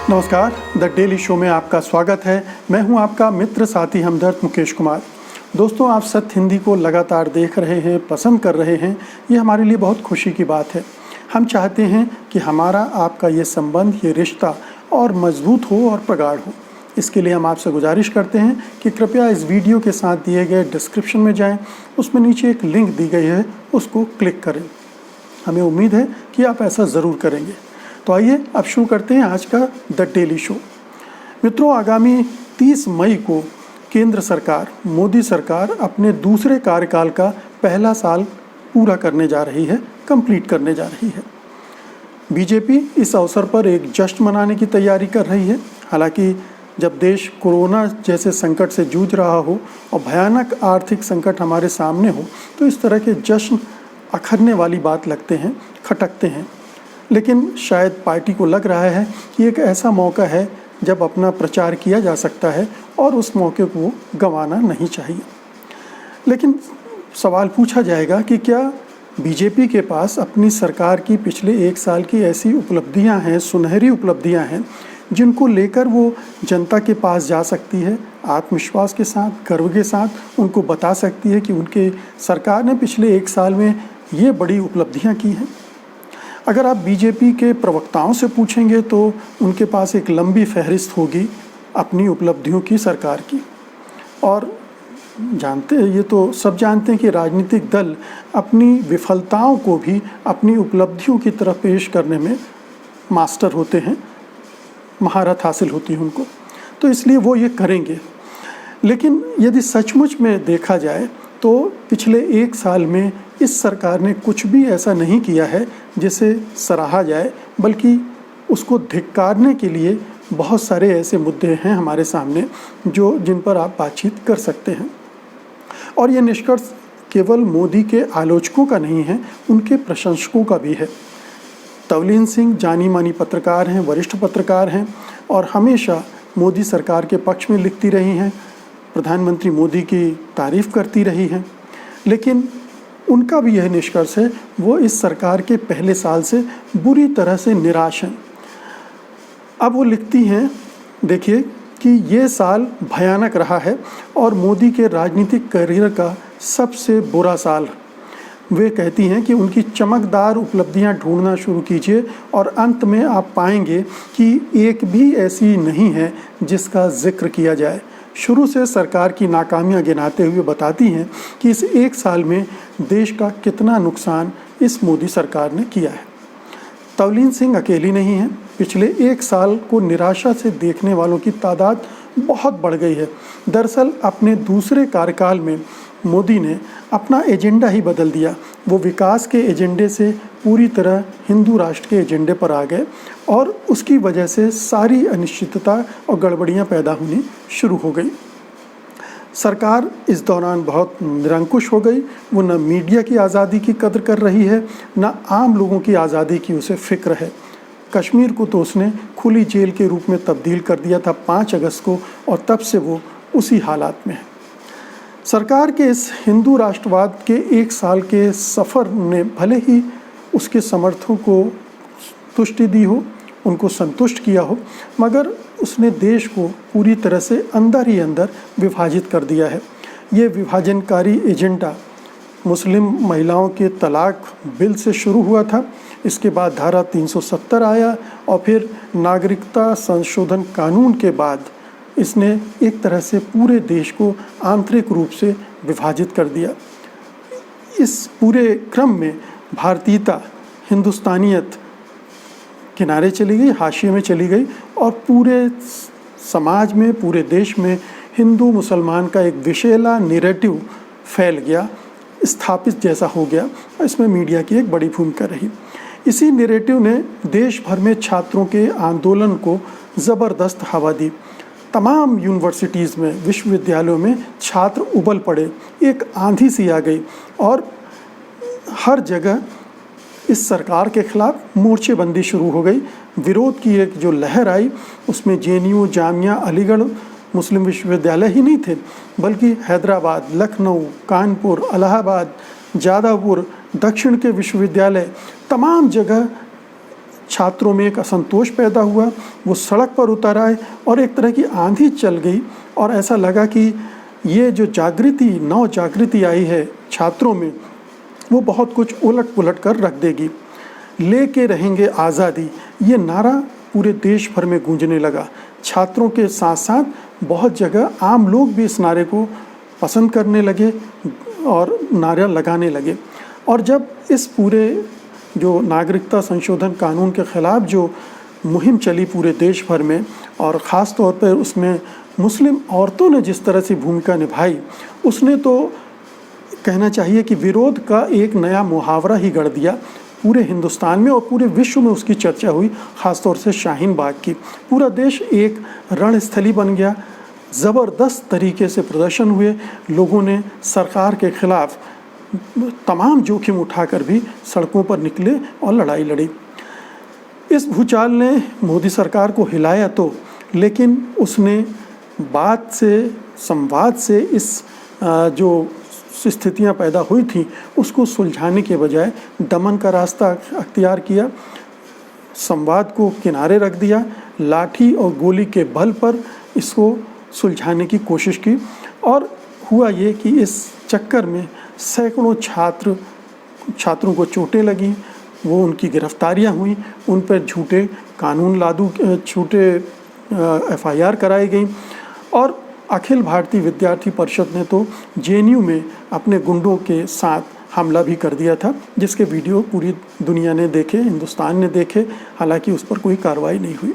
नमस्कार, the daily show में आपका स्वागत है। मैं हूं आपका मित्र साथी हमदर्द मुकेश कुमार। दोस्तों, आप सत्य हिंदी को लगातार देख रहे हैं, पसंद कर रहे हैं, ये हमारे लिए बहुत खुशी की बात है। हम चाहते हैं कि हमारा आपका ये संबंध, ये रिश्ता और मजबूत हो और प्रगाढ़ हो। इसके लिए हम आपसे गुजारिश करते हैं कि कृपया इस वीडियो के साथ दिए गए डिस्क्रिप्शन में जाएं, उसमें नीचे एक लिंक दी गई है, उसको क्लिक करें। हमें उम्मीद है कि आप ऐसा ज़रूर करेंगे। तो आइए अब शुरू करते हैं आज का द डेली शो। मित्रों, आगामी 30 मई को केंद्र सरकार, मोदी सरकार अपने दूसरे कार्यकाल का पहला साल पूरा करने जा रही है, कंप्लीट करने जा रही है। बीजेपी इस अवसर पर एक जश्न मनाने की तैयारी कर रही है। हालांकि जब देश कोरोना जैसे संकट से जूझ रहा हो और भयानक आर्थिक संकट हमारे सामने हो, तो इस तरह के जश्न अखरने वाली बात लगते हैं, खटकते हैं। लेकिन शायद पार्टी को लग रहा है कि एक ऐसा मौका है जब अपना प्रचार किया जा सकता है और उस मौके को गंवाना नहीं चाहिए। लेकिन सवाल पूछा जाएगा कि क्या बीजेपी के पास अपनी सरकार की पिछले एक साल की ऐसी उपलब्धियां हैं, सुनहरी उपलब्धियां हैं, जिनको लेकर वो जनता के पास जा सकती है, आत्मविश्वास के साथ, गर्व के साथ उनको बता सकती है कि उनके सरकार ने पिछले एक साल में ये बड़ी उपलब्धियां की हैं। अगर आप बीजेपी के प्रवक्ताओं से पूछेंगे तो उनके पास एक लंबी फहरिस्त होगी अपनी उपलब्धियों की सरकार की। और जानते हैं, ये तो सब जानते हैं कि राजनीतिक दल अपनी विफलताओं को भी अपनी उपलब्धियों की तरफ पेश करने में मास्टर होते हैं, महारत हासिल होती है उनको, तो इसलिए वो ये करेंगे। लेकिन यदि सचमुच में देखा जाए तो पिछले एक साल में इस सरकार ने कुछ भी ऐसा नहीं किया है जिसे सराहा जाए, बल्कि उसको धिक्कारने के लिए बहुत सारे ऐसे मुद्दे हैं हमारे सामने जिन पर आप बातचीत कर सकते हैं। और ये निष्कर्ष केवल मोदी के आलोचकों का नहीं है, उनके प्रशंसकों का भी है। तवलीन सिंह जानी मानी पत्रकार हैं, वरिष्ठ पत्रकार हैं और हमेशा मोदी सरकार के पक्ष में लिखती रही हैं, प्रधानमंत्री मोदी की तारीफ़ करती रही हैं। लेकिन उनका भी यह निष्कर्ष है, वो इस सरकार के पहले साल से बुरी तरह से निराश हैं। अब वो लिखती हैं, देखिए कि ये साल भयानक रहा है और मोदी के राजनीतिक करियर का सबसे बुरा साल। वे कहती हैं कि उनकी चमकदार उपलब्धियां ढूंढना शुरू कीजिए और अंत में आप पाएंगे कि एक भी ऐसी नहीं है जिसका जिक्र किया जाए। शुरू से सरकार की नाकामियां गिनाते हुए बताती हैं कि इस एक साल में देश का कितना नुकसान इस मोदी सरकार ने किया है। तवलीन सिंह अकेली नहीं है। पिछले एक साल को निराशा से देखने वालों की तादाद बहुत बढ़ गई है। दरअसल अपने दूसरे कार्यकाल में मोदी ने अपना एजेंडा ही बदल दिया। वो विकास के एजेंडे से पूरी तरह हिंदू राष्ट्र के एजेंडे पर आ गए और उसकी वजह से सारी अनिश्चितता और गड़बड़ियां पैदा होनी शुरू हो गई। सरकार इस दौरान बहुत निरंकुश हो गई। वो न मीडिया की आज़ादी की कद्र कर रही है, न आम लोगों की आज़ादी की उसे फिक्र है। कश्मीर को तो उसने खुली जेल के रूप में तब्दील कर दिया था 5 अगस्त को, और तब से वो उसी हालात में है। सरकार के इस हिंदू राष्ट्रवाद के एक साल के सफ़र ने भले ही उसके समर्थकों को तुष्टि दी हो, उनको संतुष्ट किया हो, मगर उसने देश को पूरी तरह से अंदर ही अंदर विभाजित कर दिया है। ये विभाजनकारी एजेंडा मुस्लिम महिलाओं के तलाक बिल से शुरू हुआ था। इसके बाद धारा 370 आया और फिर नागरिकता संशोधन कानून के बाद इसने एक तरह से पूरे देश को आंतरिक रूप से विभाजित कर दिया। इस पूरे क्रम में भारतीयता, हिंदुस्तानियत किनारे चली गई, हाशिए में चली गई और पूरे समाज में, पूरे देश में हिंदू मुसलमान का एक विशेला नैरेटिव फैल गया, स्थापित जैसा हो गया। इसमें मीडिया की एक बड़ी भूमिका रही। इसी नैरेटिव ने देश भर में छात्रों के आंदोलन को ज़बरदस्त हवा दी। तमाम यूनिवर्सिटीज़ में, विश्वविद्यालयों में छात्र उबल पड़े, एक आंधी सी आ गई और हर जगह इस सरकार के खिलाफ मोर्चेबंदी शुरू हो गई। विरोध की एक जो लहर आई, उसमें जेएनयू, जामिया, अलीगढ़ मुस्लिम विश्वविद्यालय ही नहीं थे, बल्कि हैदराबाद, लखनऊ, कानपुर, इलाहाबाद, जादवपुर, दक्षिण के विश्वविद्यालय, तमाम जगह छात्रों में एक असंतोष पैदा हुआ, वो सड़क पर उतर आए और एक तरह की आंधी चल गई और ऐसा लगा कि ये जो जागृति, नव जागृति आई है छात्रों में, वो बहुत कुछ उलट पुलट कर रख देगी। लेके रहेंगे आज़ादी, ये नारा पूरे देश भर में गूंजने लगा। छात्रों के साथ साथ बहुत जगह आम लोग भी इस नारे को पसंद करने लगे और नारा लगाने लगे। और जब इस पूरे जो नागरिकता संशोधन कानून के ख़िलाफ़ जो मुहिम चली पूरे देश भर में, और ख़ास तौर पर उसमें मुस्लिम औरतों ने जिस तरह से भूमिका निभाई, उसने तो कहना चाहिए कि विरोध का एक नया मुहावरा ही गढ़ दिया पूरे हिंदुस्तान में, और पूरे विश्व में उसकी चर्चा हुई, ख़ास तौर से शाहीन बाग की। पूरा देश एक रणस्थली बन गया। ज़बरदस्त तरीके से प्रदर्शन हुए, लोगों ने सरकार के ख़िलाफ़ तमाम जोखिम उठाकर भी सड़कों पर निकले और लड़ाई लड़ी। इस भूचाल ने मोदी सरकार को हिलाया तो, लेकिन उसने बात से, संवाद से इस जो स्थितियां पैदा हुई थी उसको सुलझाने के बजाय दमन का रास्ता अख्तियार किया, संवाद को किनारे रख दिया, लाठी और गोली के बल पर इसको सुलझाने की कोशिश की। और हुआ ये कि इस चक्कर में सैकड़ों छात्रों को चोटें लगीं, वो उनकी गिरफ्तारियां हुई, उन पर झूठे कानून झूठे FIR कराई गई। और अखिल भारतीय विद्यार्थी परिषद ने तो JNU में अपने गुंडों के साथ हमला भी कर दिया था, जिसके वीडियो पूरी दुनिया ने देखे, हिंदुस्तान ने देखे, हालांकि उस पर कोई कार्रवाई नहीं हुई।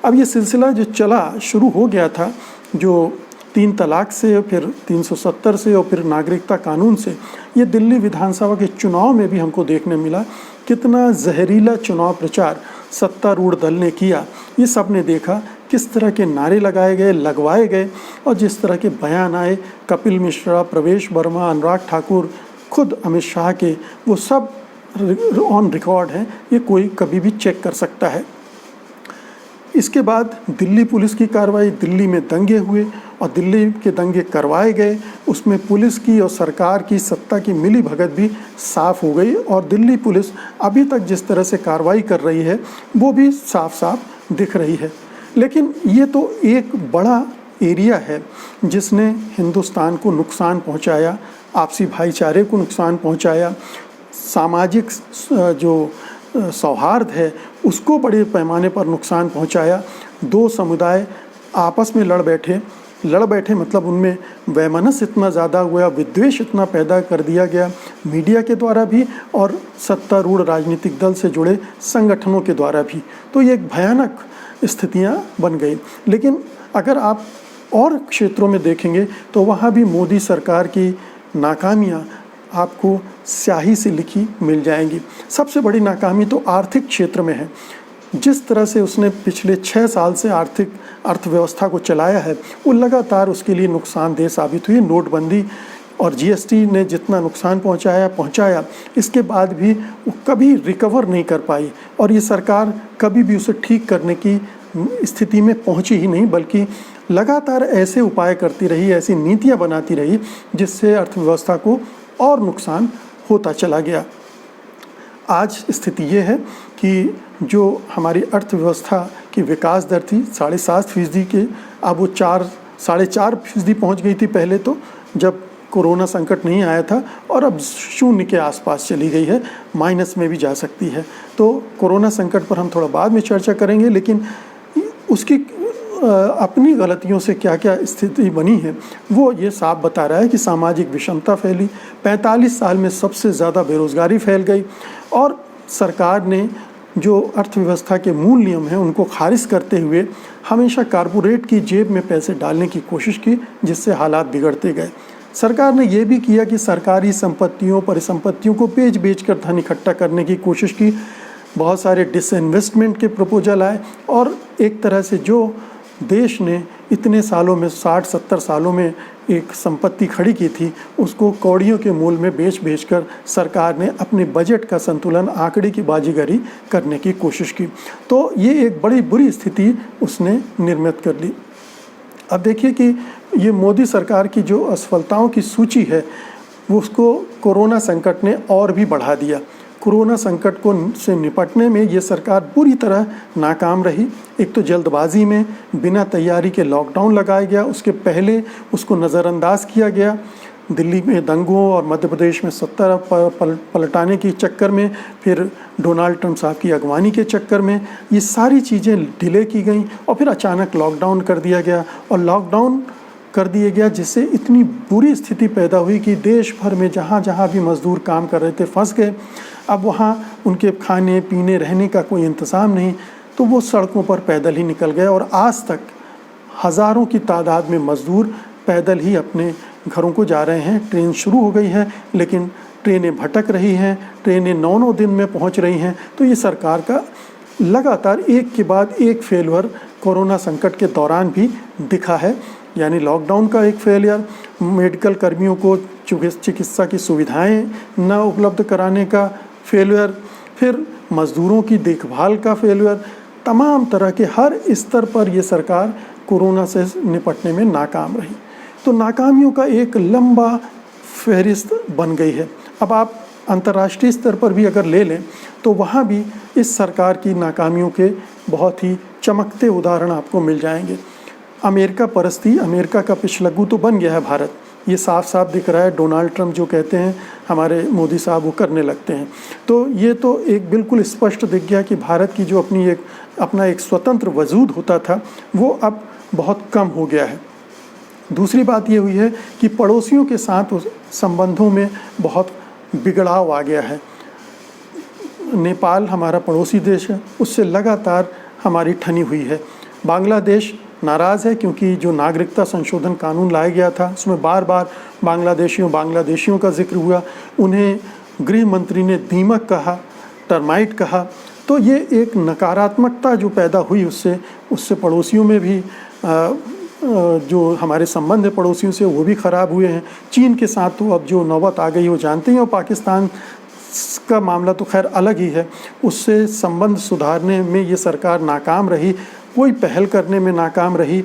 अब ये सिलसिला जो शुरू हो गया था, जो 3 तलाक से, फिर 370 से और फिर नागरिकता कानून से, ये दिल्ली विधानसभा के चुनाव में भी हमको देखने मिला। कितना जहरीला चुनाव प्रचार सत्तारूढ़ दल ने किया, ये सब ने देखा। किस तरह के नारे लगाए गए, लगवाए गए, और जिस तरह के बयान आए, कपिल मिश्रा, प्रवेश वर्मा, अनुराग ठाकुर, खुद अमित शाह के, वो सब ऑन रिकॉर्ड हैं, ये कोई कभी भी चेक कर सकता है। इसके बाद दिल्ली पुलिस की कार्रवाई, दिल्ली में दंगे हुए और दिल्ली के दंगे करवाए गए, उसमें पुलिस की और सरकार की सत्ता की मिली भगत भी साफ हो गई, और दिल्ली पुलिस अभी तक जिस तरह से कार्रवाई कर रही है वो भी साफ साफ दिख रही है। लेकिन ये तो एक बड़ा एरिया है जिसने हिंदुस्तान को नुकसान पहुंचाया, आपसी भाईचारे को नुकसान पहुंचाया, सामाजिक जो सौहार्द है उसको बड़े पैमाने पर नुकसान पहुंचाया। 2 समुदाय आपस में लड़ बैठे मतलब उनमें वैमनस्य इतना ज़्यादा हुआ, विद्वेष इतना पैदा कर दिया गया मीडिया के द्वारा भी और सत्तारूढ़ राजनीतिक दल से जुड़े संगठनों के द्वारा भी। तो ये एक भयानक स्थितियां बन गई। लेकिन अगर आप और क्षेत्रों में देखेंगे तो वहाँ भी मोदी सरकार की नाकामियाँ आपको स्याही से लिखी मिल जाएंगी। सबसे बड़ी नाकामी तो आर्थिक क्षेत्र में है। जिस तरह से उसने पिछले 6 साल से अर्थव्यवस्था को चलाया है, वो लगातार उसके लिए नुकसानदेह साबित हुई। नोटबंदी और GST ने जितना नुकसान पहुंचाया, इसके बाद भी वो कभी रिकवर नहीं कर पाई, और ये सरकार कभी भी उसे ठीक करने की स्थिति में पहुंची ही नहीं, बल्कि लगातार ऐसे उपाय करती रही, ऐसी नीतियां बनाती रही जिससे अर्थव्यवस्था को और नुकसान होता चला गया। आज स्थिति ये है कि जो हमारी अर्थव्यवस्था की विकास दर थी 7.5% के, अब वो 4.5% पहुंच गई थी पहले तो, जब कोरोना संकट नहीं आया था, और अब 0 के आसपास चली गई है, माइनस में भी जा सकती है। तो कोरोना संकट पर हम थोड़ा बाद में चर्चा करेंगे, लेकिन उसकी अपनी गलतियों से क्या क्या स्थिति बनी है वो ये साफ बता रहा है कि सामाजिक विषमता फैली, 45 साल में सबसे ज़्यादा बेरोज़गारी फैल गई, और सरकार ने जो अर्थव्यवस्था के मूल नियम हैं उनको खारिज करते हुए हमेशा कारपोरेट की जेब में पैसे डालने की कोशिश की, जिससे हालात बिगड़ते गए। सरकार ने ये भी किया कि सरकारी संपत्तियों, परिसंपत्तियों को बेच कर धन इकट्ठा करने की कोशिश की। बहुत सारे डिसइन्वेस्टमेंट के प्रपोजल आए, और एक तरह से जो देश ने इतने सालों में 60-70 सालों में एक संपत्ति खड़ी की थी, उसको कौड़ियों के मूल में बेच कर सरकार ने अपने बजट का संतुलन, आंकड़े की बाजीगरी करने की कोशिश की। तो ये एक बड़ी बुरी स्थिति उसने निर्मित कर ली। अब देखिए कि ये मोदी सरकार की जो असफलताओं की सूची है, वो उसको कोरोना संकट ने और भी बढ़ा दिया। कोरोना संकट को से निपटने में ये सरकार पूरी तरह नाकाम रही। एक तो जल्दबाजी में बिना तैयारी के लॉकडाउन लगाया गया, उसके पहले उसको नज़रअंदाज किया गया। दिल्ली में दंगों और मध्य प्रदेश में सत्ता पलटाने के चक्कर में, फिर डोनाल्ड ट्रंप साहब की अगवानी के चक्कर में ये सारी चीज़ें डिले की गई और फिर अचानक लॉकडाउन कर दिया गया। और लॉकडाउन कर दिया गया जिससे इतनी बुरी स्थिति पैदा हुई कि देश भर में जहाँ जहाँ भी मज़दूर काम कर रहे थे फंस गए। अब वहाँ उनके खाने पीने रहने का कोई इंतज़ाम नहीं, तो वो सड़कों पर पैदल ही निकल गए। और आज तक हज़ारों की तादाद में मज़दूर पैदल ही अपने घरों को जा रहे हैं। ट्रेन शुरू हो गई है लेकिन ट्रेनें भटक रही हैं, ट्रेनें 9-9 दिन में पहुंच रही हैं। तो ये सरकार का लगातार एक के बाद एक फेलियर कोरोना संकट के दौरान भी दिखा है। यानी लॉकडाउन का एक फेलियर, मेडिकल कर्मियों को चिकित्सा की सुविधाएं न उपलब्ध कराने का फेलियर, फिर मज़दूरों की देखभाल का फेलियर। तमाम तरह के हर स्तर पर ये सरकार कोरोना से निपटने में नाकाम रही। तो नाकामियों का एक लंबा फहरिस्त बन गई है। अब आप अंतर्राष्ट्रीय स्तर पर भी अगर ले लें तो वहाँ भी इस सरकार की नाकामियों के बहुत ही चमकते उदाहरण आपको मिल जाएंगे। अमेरिका परस्ती, अमेरिका का पिछलग्गू तो बन गया है भारत, ये साफ साफ दिख रहा है। डोनाल्ड ट्रंप जो कहते हैं हमारे मोदी साहब वो करने लगते हैं। तो ये तो एक बिल्कुल स्पष्ट दिख गया कि भारत की जो अपना एक स्वतंत्र वजूद होता था वो अब बहुत कम हो गया है। दूसरी बात ये हुई है कि पड़ोसियों के साथ संबंधों में बहुत बिगड़ाव आ गया है। नेपाल हमारा पड़ोसी देश है, उससे लगातार हमारी ठनी हुई है। बांग्लादेश नाराज़ है क्योंकि जो नागरिकता संशोधन कानून लाया गया था उसमें बार बार बांग्लादेशियों का जिक्र हुआ। उन्हें गृह मंत्री ने दीमक कहा, टर्माइट कहा। तो ये एक नकारात्मकता जो पैदा हुई उससे पड़ोसियों में भी जो हमारे संबंध है पड़ोसियों से वो भी ख़राब हुए हैं। चीन के साथ तो अब जो नौबत आ गई वो जानते हैं, और पाकिस्तान का मामला तो खैर अलग ही है। उससे संबंध सुधारने में ये सरकार नाकाम रही, कोई पहल करने में नाकाम रही,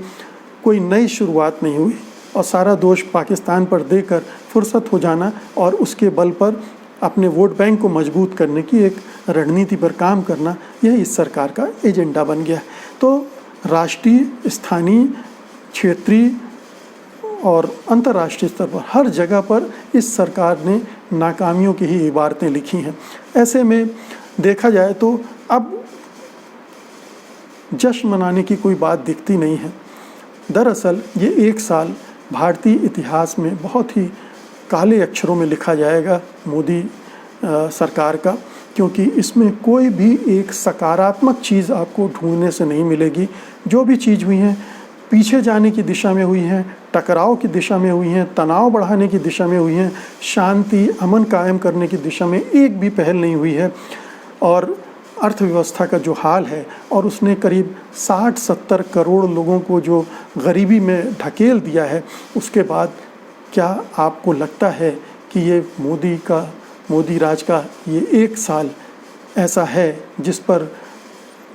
कोई नई शुरुआत नहीं हुई और सारा दोष पाकिस्तान पर देकर फुर्सत हो जाना और उसके बल पर अपने वोट बैंक को मजबूत करने की एक रणनीति पर काम करना, यह इस सरकार का एजेंडा बन गया। तो राष्ट्रीय, स्थानीय, क्षेत्रीय और अंतर्राष्ट्रीय स्तर पर हर जगह पर इस सरकार ने नाकामियों की ही इबारतें लिखी हैं। ऐसे में देखा जाए तो अब जश्न मनाने की कोई बात दिखती नहीं है। दरअसल ये एक साल भारतीय इतिहास में बहुत ही काले अक्षरों में लिखा जाएगा मोदी सरकार का, क्योंकि इसमें कोई भी एक सकारात्मक चीज़ आपको ढूंढने से नहीं मिलेगी। जो भी चीज़ हुई हैं पीछे जाने की दिशा में हुई हैं, टकराव की दिशा में हुई हैं, तनाव बढ़ाने की दिशा में हुई हैं, शांति अमन कायम करने की दिशा में एक भी पहल नहीं हुई है। और अर्थव्यवस्था का जो हाल है, और उसने करीब 60-70 करोड़ लोगों को जो गरीबी में ढकेल दिया है, उसके बाद क्या आपको लगता है कि ये मोदी राज का ये एक साल ऐसा है जिस पर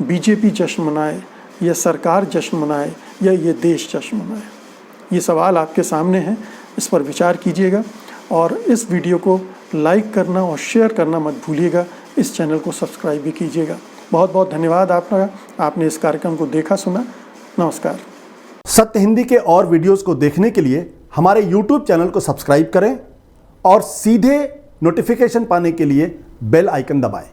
बीजेपी जश्न मनाए, या सरकार जश्न मनाए, या ये देश जश्न मनाए? ये सवाल आपके सामने है, इस पर विचार कीजिएगा और इस वीडियो को लाइक करना और शेयर करना मत भूलिएगा। इस चैनल को सब्सक्राइब भी कीजिएगा। बहुत बहुत धन्यवाद आपने इस कार्यक्रम को देखा सुना। नमस्कार। सत्य हिंदी के और वीडियोस को देखने के लिए हमारे YouTube चैनल को सब्सक्राइब करें और सीधे नोटिफिकेशन पाने के लिए बेल आइकन दबाएं।